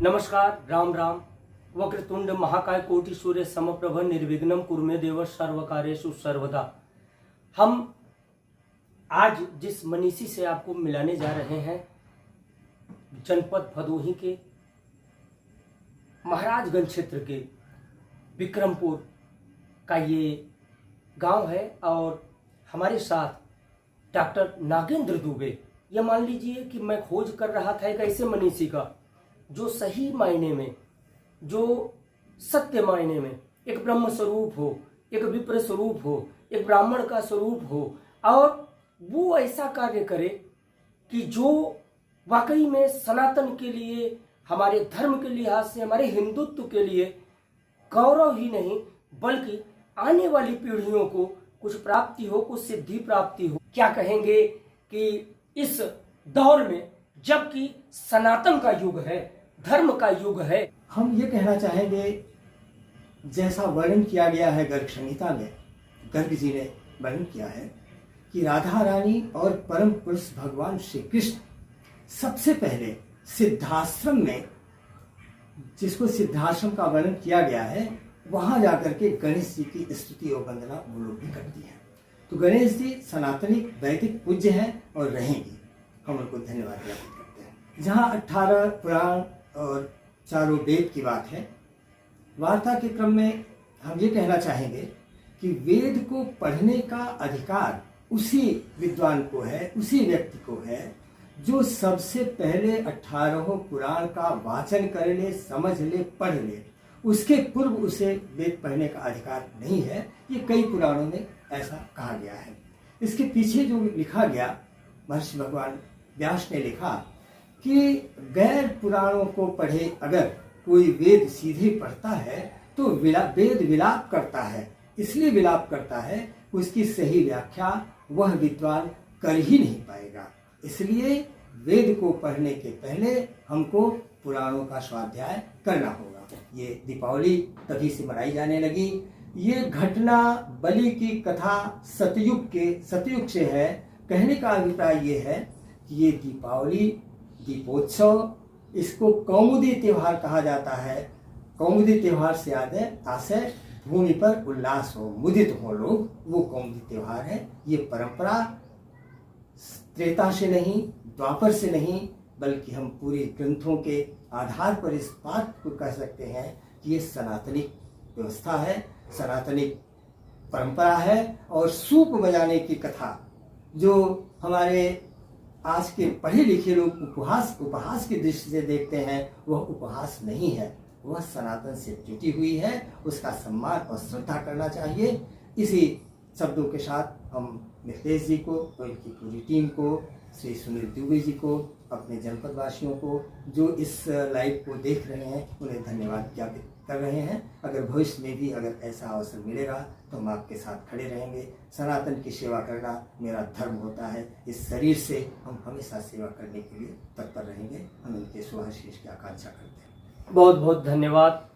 नमस्कार, राम राम। वक्रतुंड महाकाय कोटि सूर्य समप्रभ निर्विघ्नं कुरु देव सर्वकार्येषु सर्वदा। हम आज जिस मनीषी से आपको मिलाने जा रहे हैं, जनपद भदोही के महाराजगंज क्षेत्र के विक्रमपुर का ये गांव है और हमारे साथ डॉक्टर नागेंद्र दुबे। यह मान लीजिए कि मैं खोज कर रहा था एक ऐसे मनीषी का जो सही मायने में, जो सत्य मायने में एक ब्रह्म स्वरूप हो, एक विप्र स्वरूप हो, एक ब्राह्मण का स्वरूप हो और वो ऐसा कार्य करे कि जो वाकई में सनातन के लिए, हमारे धर्म के लिहाज से, हमारे हिंदुत्व के लिए गौरव ही नहीं बल्कि आने वाली पीढ़ियों को कुछ प्राप्ति हो, कुछ सिद्धि प्राप्ति हो। क्या कहेंगे कि इस दौर में जबकि सनातन का युग है, धर्म का युग है, हम ये कहना चाहेंगे जैसा वर्णन किया गया है गर्ग संहिता में, गर्ग जी ने वर्णन किया है कि राधा रानी और परम पुरुष भगवान श्री कृष्ण सबसे पहले सिद्धाश्रम में, जिसको सिद्धाश्रम का वर्णन किया गया है, वहां जाकर के गणेश जी की स्तुति और वंदना वो लोग भी करती हैं। तो गणेश जी सनातनी वैदिक पूज्य हैं और रहेंगी। हम उनको धन्यवाद ज्ञापित करते हैं। जहाँ 18 पुराण और चारों वेद की बात है, वार्ता के क्रम में हम ये कहना चाहेंगे कि वेद को पढ़ने का अधिकार उसी विद्वान को है, उसी व्यक्ति को है जो सबसे पहले 18 पुराण का वाचन कर ले, समझ ले, पढ़ ले। उसके पूर्व उसे वेद पढ़ने का अधिकार नहीं है। ये कई पुराणों में ऐसा कहा गया है। इसके पीछे जो लिखा गया, महर्षि भगवान व्यास ने लिखा कि गैर पुराणों को पढ़े अगर कोई वेद सीधे पढ़ता है तो वेद विलाप करता है। इसलिए विलाप करता है, उसकी सही व्याख्या वह विद्वान कर ही नहीं पाएगा। इसलिए वेद को पढ़ने के पहले हमको पुराणों का स्वाध्याय करना होगा। ये दीपावली तभी से मनाई जाने लगी। ये घटना, बलि की कथा सतयुग से है। कहने का अभिप्राय ये है कि ये दीपावली, दीपोत्सव, इसको कौमुदी त्योहार कहा जाता है। कौमुदी त्योहार से याद है, आशय भूमि पर उल्लास हो, मुदित हो लोग, वो कौमुदी त्योहार है। ये परंपरा त्रेता से नहीं, द्वापर से नहीं, बल्कि हम पूरे ग्रंथों के आधार पर इस बात को कह सकते हैं कि ये सनातनी व्यवस्था है, सनातनी परंपरा है। और सूप बजाने की कथा जो हमारे आज के पढ़े लिखे लोग उपहास की दृष्टि से देखते हैं, वह उपहास नहीं है, वह सनातन से जुटी हुई है। उसका सम्मान और श्रद्धा करना चाहिए। इसी शब्दों के साथ हम मिथिलेश जी को और इनकी पूरी टीम को, श्री सुनील दुबे जी को, अपने जनपद वासियों को जो इस लाइव को देख रहे हैं, उन्हें धन्यवाद ज्ञापित कर रहे हैं। अगर भविष्य में भी अगर ऐसा अवसर मिलेगा तो हम आपके साथ खड़े रहेंगे। सनातन की सेवा करना मेरा धर्म होता है। इस शरीर से हम हमेशा सेवा करने के लिए तत्पर रहेंगे। हम इनके शुभाशीष की आकांक्षा करते हैं। बहुत बहुत धन्यवाद।